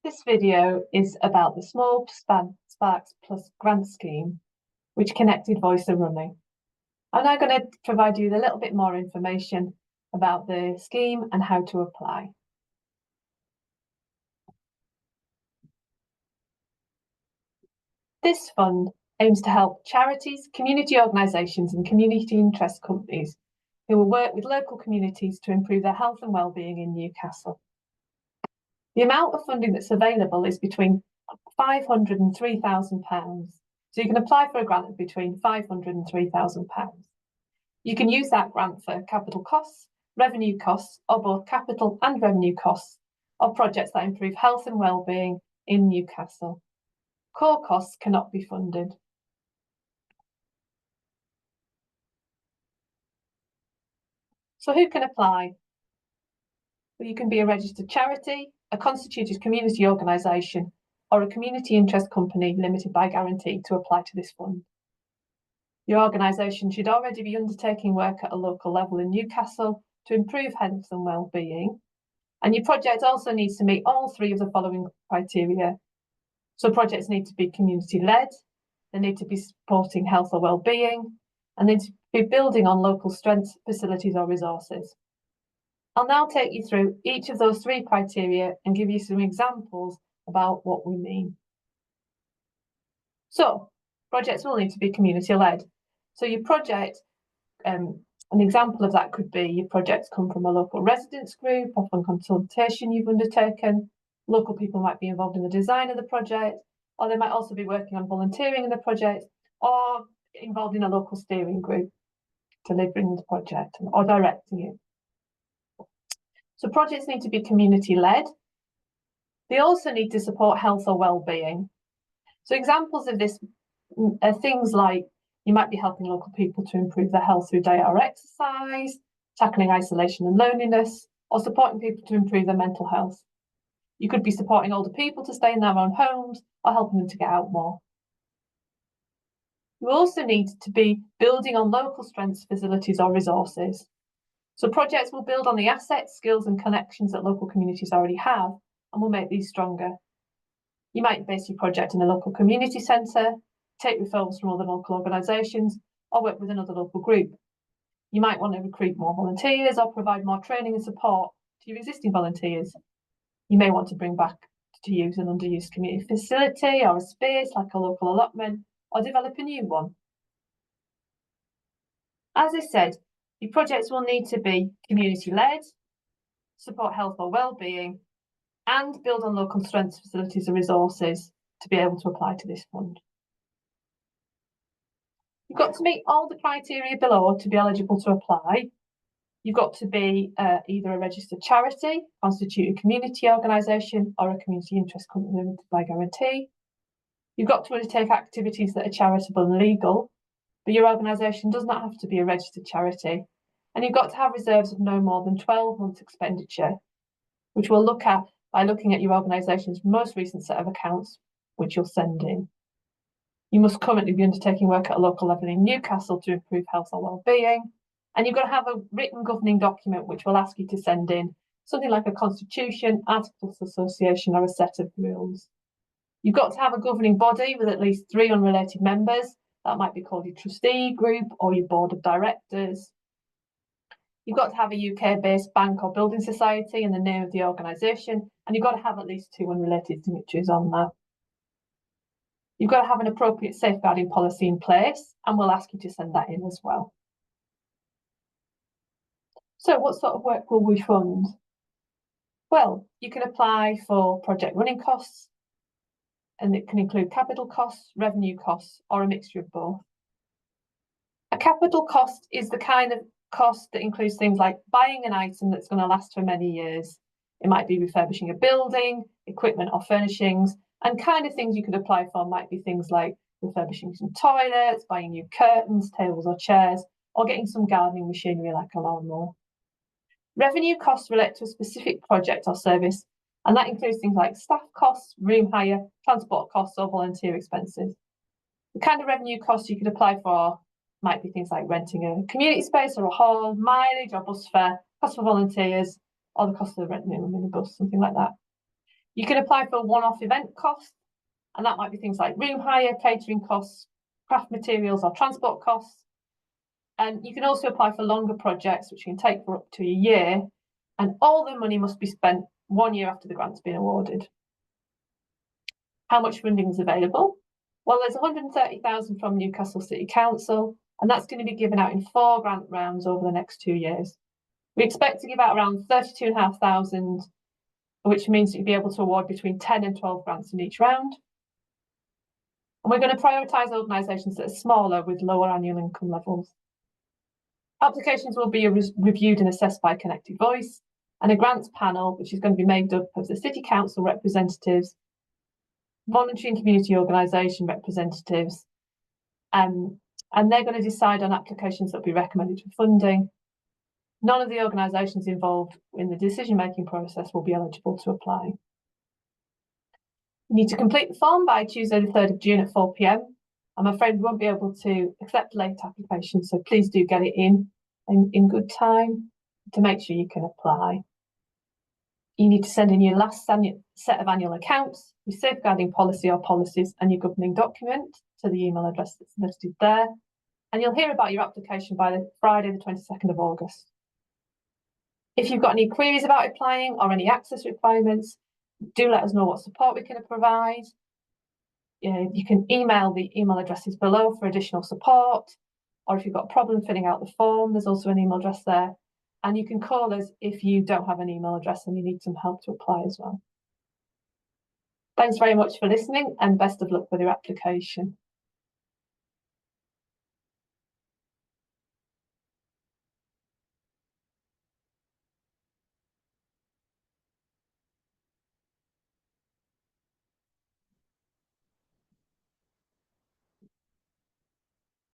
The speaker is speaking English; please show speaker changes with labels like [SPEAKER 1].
[SPEAKER 1] This video is about the Small Sparks Plus grant scheme, which Connected Voice are running. I'm now going to provide you with a little bit more information about the scheme and how to apply. This fund aims to help charities, community organisations and community interest companies who will work with local communities to improve their health and wellbeing in Newcastle. The amount of funding that's available is between £500 and £3,000. So you can apply for a grant of between £500 and £3,000. You can use that grant for capital costs, revenue costs, or both capital and revenue costs of projects that improve health and wellbeing in Newcastle. Core costs cannot be funded. So who can apply? Well, you can be a registered charity, a constituted community organisation, or a community interest company limited by guarantee to apply to this fund. Your organisation should already be undertaking work at a local level in Newcastle to improve health and wellbeing, and your project also needs to meet all three of the following criteria. So projects need to be community-led, they need to be supporting health or wellbeing, and they need to be building on local strengths, facilities or resources. I'll now take you through each of those three criteria and give you some examples about what we mean. So, projects will need to be community-led. So your project, an example of that could be your projects come from a local residents group or from consultation you've undertaken. Local people might be involved in the design of the project, or they might also be working on volunteering in the project, or involved in a local steering group delivering the project or directing it. So projects need to be community-led. They also need to support health or wellbeing. So examples of this are things like you might be helping local people to improve their health through diet or exercise, tackling isolation and loneliness, or supporting people to improve their mental health. You could be supporting older people to stay in their own homes or helping them to get out more. You also need to be building on local strengths, facilities or resources. So projects will build on the assets, skills and connections that local communities already have and will make these stronger. You might base your project in a local community centre, take referrals from other local organisations or work with another local group. You might want to recruit more volunteers or provide more training and support to your existing volunteers. You may want to bring back to use an underused community facility or a space like a local allotment or develop a new one. As I said, your projects will need to be community-led, support health or wellbeing, and build on local strengths, facilities and resources to be able to apply to this fund. You've got to meet all the criteria below to be eligible to apply. You've got to be either a registered charity, constituted community organisation, or a community interest company limited by guarantee. You've got to undertake activities that are charitable and legal, but your organisation does not have to be a registered charity. And you've got to have reserves of no more than 12 months expenditure, which we'll look at by looking at your organisation's most recent set of accounts, which you'll send in. You must currently be undertaking work at a local level in Newcastle to improve health or wellbeing. And you've got to have a written governing document which will ask you to send in something like a constitution, articles of association or a set of rules. You've got to have a governing body with at least 3 unrelated members. That might be called your trustee group or your board of directors. You've got to have a UK-based bank or building society in the name of the organisation, and you've got to have at least 2 unrelated signatories on that. You've got to have an appropriate safeguarding policy in place, and we'll ask you to send that in as well. So what sort of work will we fund? Well, you can apply for project running costs, and it can include capital costs, revenue costs, or a mixture of both. A capital cost is the kind of cost that includes things like buying an item that's going to last for many years. It might be refurbishing a building, equipment or furnishings, and kind of things you could apply for might be things like refurbishing some toilets, buying new curtains, tables or chairs, or getting some gardening machinery like a lawnmower. Revenue costs relate to a specific project or service, and that includes things like staff costs, room hire, transport costs or volunteer expenses. The kind of revenue costs you could apply for might be things like renting a community space or a hall, mileage or bus fare, cost for volunteers, or the cost of renting a minibus, something like that. You can apply for a one-off event cost, and that might be things like room hire, catering costs, craft materials or transport costs. And you can also apply for longer projects, which can take for up to a year, and all the money must be spent 1 year after the grant's been awarded. How much funding is available? Well, there's 130,000 from Newcastle City Council, and that's going to be given out in 4 grant rounds over the next 2 years. We expect to give out around 32,500, which means that you'll be able to award between 10 and 12 grants in each round. And we're going to prioritise organisations that are smaller with lower annual income levels. Applications will be reviewed and assessed by Connected Voice, and a grants panel, which is going to be made up of the City Council representatives, voluntary and community organisation representatives, and they're going to decide on applications that will be recommended for funding. None of the organisations involved in the decision-making process will be eligible to apply. You need to complete the form by Tuesday the 3rd of June at 4 p.m. I'm afraid we won't be able to accept late applications, so please do get it in good time to make sure you can apply. You need to send in your last set of annual accounts, your safeguarding policy or policies, and your governing document to the email address that's listed there. And you'll hear about your application by Friday the 22nd of August. If you've got any queries about applying or any access requirements, do let us know what support we can provide. You can email the email addresses below for additional support, or if you've got a problem filling out the form, there's also an email address there. And you can call us if you don't have an email address and you need some help to apply as well. Thanks very much for listening, and best of luck with your application.